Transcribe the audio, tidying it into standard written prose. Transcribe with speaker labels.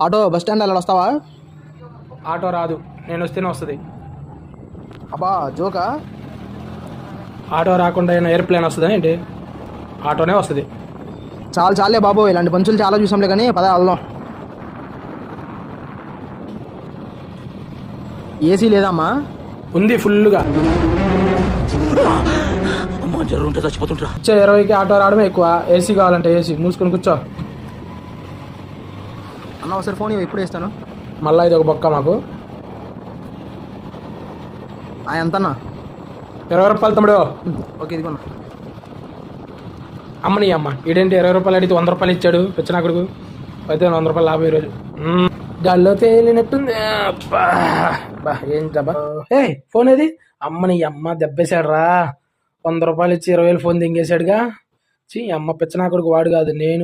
Speaker 1: Auto bus stand అలా వస్తావా?
Speaker 2: Auto రాదు, నేను వస్తేనే వస్తుంది.
Speaker 1: అబ్బా జోకా?
Speaker 2: ఆటో రాకుండా ఏమైనా ఎయిర్ప్లేన్ వస్తుందా ఏంటి? ఆటోనే వస్తుంది.
Speaker 1: చాలే బాబు, ఇలాంటి పంచులు చాలా చూసాంలే కానీ పద వెళ్దాం. ఏసీ లేదమ్మా?
Speaker 2: ఉంది ఫుల్గా. వచ్చే 20కి ఆటో రావడమే ఎక్కువ. ఏసీ కావాలంటే ఏసీ. మూసుకొని కూర్చో.
Speaker 1: అన్న ఒకసారి ఫోన్ ఇప్పుడు వేస్తాను.
Speaker 2: మళ్ళీ ఇది ఒక బొక్క మాకు.
Speaker 1: ఎంతన్నా?
Speaker 2: 20 రూపాయలు తమ్ముడు.
Speaker 1: ఓకే ఇదిగోన్నా.
Speaker 2: అమ్మని అమ్మ ఇదేంటి 20 రూపాయలు అడిగితే 100 రూపాయలు ఇచ్చాడు పిచ్చనాకుడుకు. అయితే 100 రూపాయలు లాభం ఈరోజు. గాల్లో తేలినట్టుంది. ఏం జబ్బా. ఫోన్ ఏది? అమ్మని అమ్మ దెబ్బేశాడు రా. 100 రూపాయలు ఇచ్చి 20,000 ఫోన్ దింగేశాడుగా. అమ్మ పిచ్చనాకుడుకు వాడు కాదు నేను.